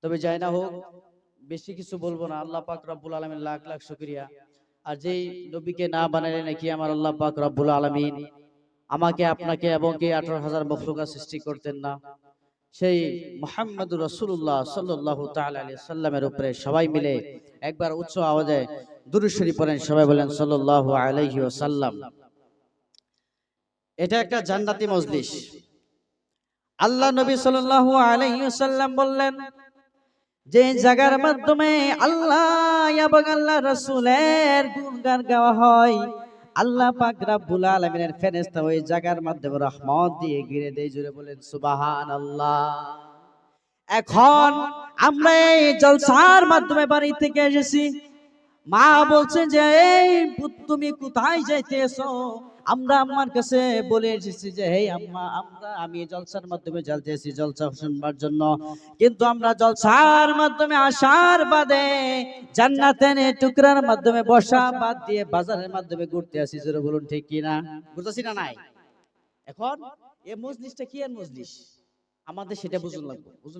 তবে যাই না হোক, বেশি কিছু বলবো না। আল্লাহ পাক রব্বুল আলামিন লাখ লাখ শুকরিয়া। আর যেই নবীকে না বানালে নাকি আমার আল্লাহ পাক রব্বুল আলামিন আমাকে আপনাকে এবং কি 18,000 মখলুকাত সৃষ্টি করতেন না, সেই মুহাম্মদুর রাসূলুল্লাহ সাল্লাল্লাহু তাআলা আলাইহি সাল্লামের উপরে সবাই মিলে একবার উচ্চ আওয়াজে দুরূদ শরীফ পড়েন। সবাই বলেন সাল্লাল্লাহু আলাইহি ওয়াসাল্লাম। এটা একটা জান্নাতি মজলিস। আল্লাহ নবী সাল্লাল্লাহু আলাইহি ওয়াসাল্লাম বললেন, যে জায়গার মাধ্যমে আল্লাহ এবং আল্লাহ রাসূলের গুণগান গাওয়া হয়, আল্লাহ পাক রব্বুল আলামিনের ফেরেশতা ওই জায়গার মাধ্যমে রহমত দিয়ে ঘিরে দেয়। জোরে বলেন সুবহানাল্লাহ। এখন আমরা এই জলসার মাধ্যমে বাড়ি থেকে এসেছি। মা বলছে যে এই পুত তুমি কোথায় যাইতেছো? আমরা আম্মার কাছে বলে এসেছি যে হে আম্মা, আমি জলসার মাধ্যমে যাইতেছি জলসা শুনবার জন্য, কিন্তু আমরা জলসার মাধ্যমে আসার বাদে জান্নাতের টুকরার মাধ্যমে বসা বাদ দিয়ে বাজারের মাধ্যমে ঘুরতে আসি। জোরে বলুন ঠিক কি না? ঘুরতেছি না নাই? এখন এই মজলিসটা কি এর মজলিস? আমাদের সেটা বুঝুন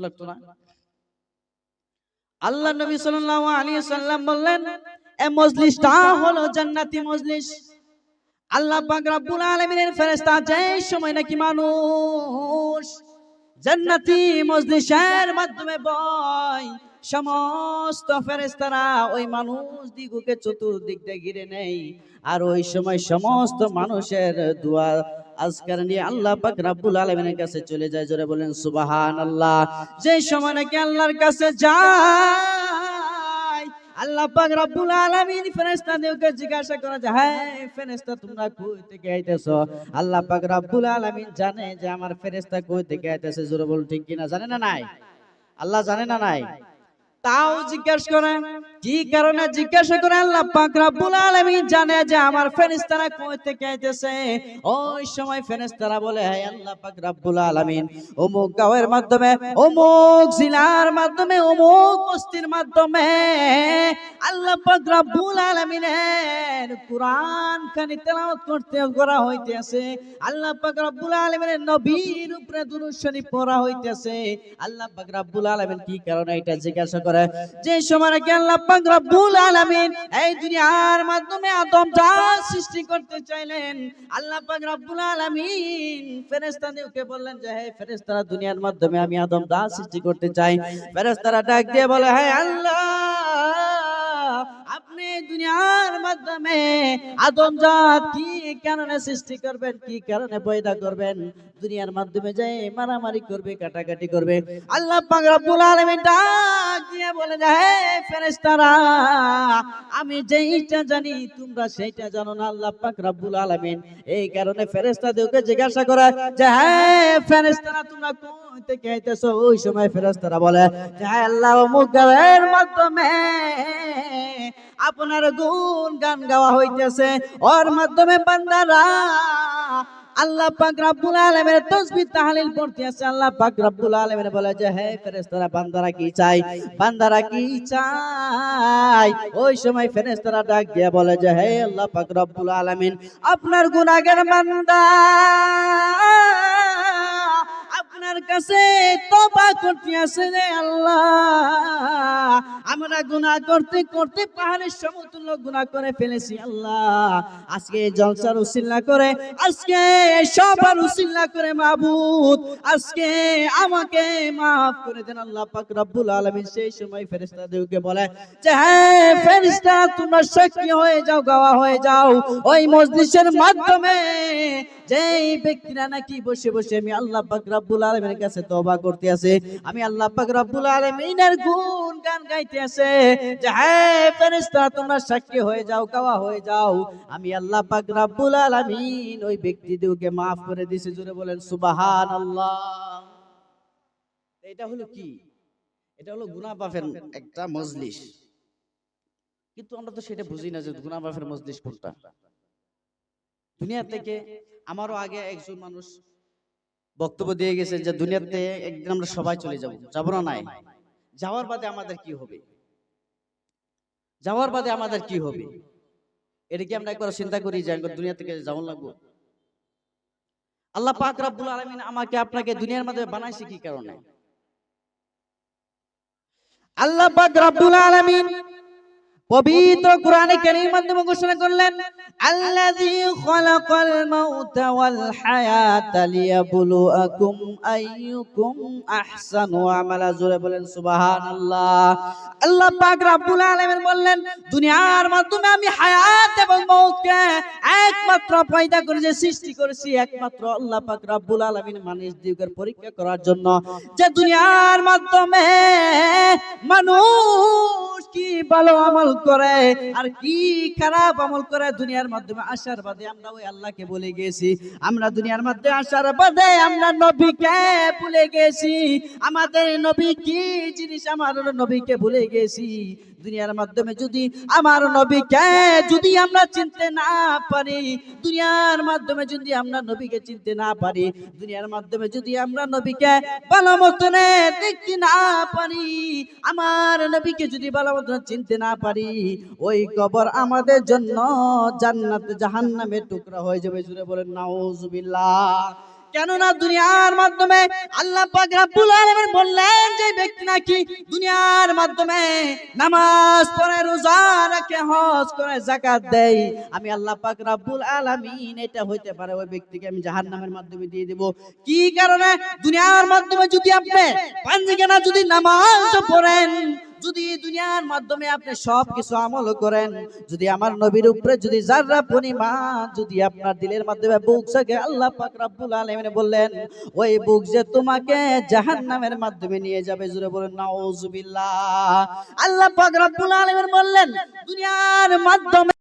লাগতো না? আল্লাহ নবী সাল্লাল্লাহু আলাইহি ওয়াসাল্লাম বললেন, এই মজলিসটা হলো জান্নাতি মজলিস। আল্লাহ পাক রব্বুল আলামিনের ফেরেশতা যেই সময় নাকি মানুষ জান্নাতি মজলিসের মাধ্যমে বয়, সমস্ত ফেরেশতারা ওই মানুষ দিগকে চতুর্দিক দিয়ে ঘিরে নেয়। আর ওই সময় সমস্ত মানুষের দোয়া আজকার নিয়ে আল্লাহ পাক রব্বুল আলামিনের কাছে চলে যায়। জোরে বলেন সুবহানাল্লাহ। যেই সময় নাকি আল্লাহর কাছে যায়, আল্লাহ পাক রব্বুল আলামিন ফেরেশতাদেরকে জিজ্ঞাসা করে যে হ্যাঁ ফেরেশতা তোমরা কই থেকে আইতেছো? আল্লাহ পাক রব্বুল আলামিন জানে যে আমার ফেরেশতা কই থেকে আইতেছে। জোরে বলুন ঠিক কিনা? জানে না নাই? আল্লাহ জানে না নাই? তাও জিজ্ঞাসা করে। কি কারণে জিজ্ঞাসা করে? আল্লাহ পাক রব্বুল আলামিন জানে যে আমার ফেরেশতারা কই থেকে আইতেছে। ওই সময় ফেরেশতারা বলে হে আল্লাহ পাক রব্বুল আলামিন, অমুক গাঁয়ের মাধ্যমে, অমুক জেলার মাধ্যমে, অমুক বস্তির মাধ্যমে আল্লাহ পাক রব্বুল আলামিনের কুরআন খানি তেলাওয়াত করতে করা হইতেছে। আল্লাহ পাক রব্বুল আলামিনের নবীর উপরে দুরূদ শরীফ পড়া হইতেছে। আল্লাহ পাক রব্বুল আলামিন কি কারণে এটা জিজ্ঞাসা করে? যে সময় কি আল্লাহ পাক রব্বুল আলামিন এই দুনিয়ার মাধ্যমে আদম জাত সৃষ্টি করতে চাইলেন, আল্লাহ পাক রব্বুল আলামিন ফেরেশতাদেরকে বললেন যে হে ফেরেশতারা, দুনিয়ার মাধ্যমে আমি আদম জাত সৃষ্টি করতে চাই। ফেরেশতারা ডাক দিয়ে বলে হে আল্লাহ, আপনি দুনিয়ার মাধ্যমে আদম জাত কি কারণে সৃষ্টি করবেন, কি কারণে পয়দা করবেন? দুনিয়ার মাধ্যমে যায় মারামারি করবে, কাটাকাটি করবে। আল্লাহ পাক রব্বুল আলামিন ডাক দিয়ে বলে যে হে ফেরেশতারা, আমি যেইটা জানি তোমরা সেইটা জানো না। আল্লাহ পাক রব্বুল আলামিন এই কারণে ফেরেশতাদেরকে জিজ্ঞাসা করে যে হে ফেরেশতারা তোমরা কোন থেকে আইতেছো? ওই সময় ফেরেশতারা বলে যে হে আল্লাহ, অমুক গায়ের মাধ্যমে আপনার গুণ গান গাওয়া হইতেছে, ওর মাধ্যমে বান্দারা আল্লাহ পাক রব্বুল আলামিনের তাসবিহ তাহলিল পড়তে আছে। আল্লাহ পাক রব্বুল আলামিন বলে যে হে ফেরেশতারা, বান্দারা কি চাই? বান্দারা কি চাই? ওই সময় ফেরেশতারা ডাক দিয়ে বলে যে হে আল্লাহ পাক রব্বুল আলামিন, আপনার গুনাহগার বান্দা আপনার কাছে তওবা করতে আছে রে আল্লাহ। আমরা গুনাহ করতে করতে পাহাড়ের সমতুল্য গুনাহ করে ফেলেছি আল্লাহ। আজকে জলসার উসিলা করে, আজকে সবার উসিলা করে মাবুদ, আজকে আমাকে maaf করে দেন আল্লাহ পাক রব্বুল আলামিন। সেই সময় ফেরেশতাদেরকে বলে যে হ্যাঁ ফেরেশতা, তোমরা সাক্ষী হয়ে যাও, গাওয়া হয়ে যাও। ওই মজলিসের মাধ্যমে যেই ব্যক্তিরা নাকি বসে বসে আমি আল্লাহ পাক রব্বুল আলামিনের কাছে তওবা করতে আছে, আমি আল্লাহ পাক রব্বুল আলামিনের গুণ গান গাইতে আছে, যে হ্যাঁ ফেরেশতা তোমরা সাক্ষী হয়ে যাও, গাওয়া হয়ে যাও, আমি আল্লাহ পাক রব্বুল আলামিন ওই ব্যক্তিদেরকে maaf করে দিয়েছি। জোরে বলেন সুবহানাল্লাহ। এটা হলো কি? এটা হলো গুনাহ মাফের একটা মজলিস। কিন্তু আমরা তো সেটা বুঝি না যে গুনাহ মাফের মজলিস কোনটা। দুনিয়া থেকে আমারও আগে একজন মানুষ বক্তব্য দিয়ে গেছে যে দুনিয়াতে একদিন আমরা সবাই চলে যাব। যাব না? নাই। যাওয়ার বাদে আমাদের কি হবে? যাওয়ার বাদে আমাদের কি হবে? এটা কি আমরা একবার চিন্তা করি যে দুনিয়া থেকে যাওয়া লাগবো? আল্লাহ পাক রব্বুল আলামিন আমাকে আপনাকে দুনিয়ার মধ্যে বানাইছে কি কারণে? আল্লাহ পাক রব্বুল আলামিন পবিত্র কোরআনে কারীমের মাধ্যমে ঘোষণা করলেন, আল্লাযী খালাকাল মাউতা ওয়াল হায়াতা লিয়াবলুয়াকুম আইয়ুকুম আহসানু আমালা। জোরে বলেন সুবহানাল্লাহ। আল্লাহ পাক রব্বুল আলামিন বললেন, দুনিয়ার মাধ্যমে আমি হায়াত এবং মওতকে একমাত্র পয়দা করেছি, সৃষ্টি করেছি একমাত্র আল্লাহ পাক রব্বুল আলামিন মানুষদের পরীক্ষা করার জন্য, যে দুনিয়ার মাধ্যমে মানুষ কি ভালো আমল করে আর কি খারাপ আমল করে। দুনিয়ার মাধ্যমে আসার বাদে আমরা ওই আল্লাহকে ভুলে গেছি, আমরা দুনিয়ার মধ্যে আসার বাদে আমরা নবীকে ভুলে গেছি। আমাদের নবী কি জিনিস, আমার নবীকে ভুলে গেছি। দুনিয়ার মাধ্যমে যদি আমার নবীকে যদি আমরা চিনতে না পারি, দুনিয়ার মাধ্যমে যদি আমরা নবীকে চিনতে না পারি, দুনিয়ার মাধ্যমে যদি আমরা নবীকে ভালো মতনে দেখতে না পারি, আমার নবীকে যদি ভালো মতন চিনতে না পারি, ওই কবর আমাদের জন্য জান্নাত জাহান্নামের টুকরা হয়ে যাবে। জুড়ে বলেন নাউজুবিল্লাহ। কেননা দুনিয়ার মাধ্যমে আল্লাহ পাক রব্বুল আলামিন বললেন, যে ব্যক্তি নাকি দুনিয়ার মাধ্যমে নামাজ পড়ে, রোজা রাখে, হজ করে, যাকাত দেয়, আমি আল্লাহ পাক রব্বুল আলামিন এটা হইতে পারে ওই ব্যক্তিকে আমি জাহান্নামের মাধ্যমে দিয়ে দেব। কি কারণে? দুনিয়ার মাধ্যমে যদি আপনি পাঁচখানা যদি নামাজ পড়েন, যদি দুনিয়ার মাধ্যমে আপনি সব কিছু আমল করেন, যদি আমার নবীর উপরে যদি যাররা পরিমাণ যদি আপনার দিলের মাধ্যমে বুক জাগে, আল্লাহ পাক রব্বুল আলামিন বললেন ওই বুক যে তোমাকে জাহান্নামের মাধ্যমে নিয়ে যাবে। জোরে বলেন নাউজুবিল্লাহ। আল্লাহ পাক রব্বুল আলামিন বললেন দুনিয়ার মাধ্যমে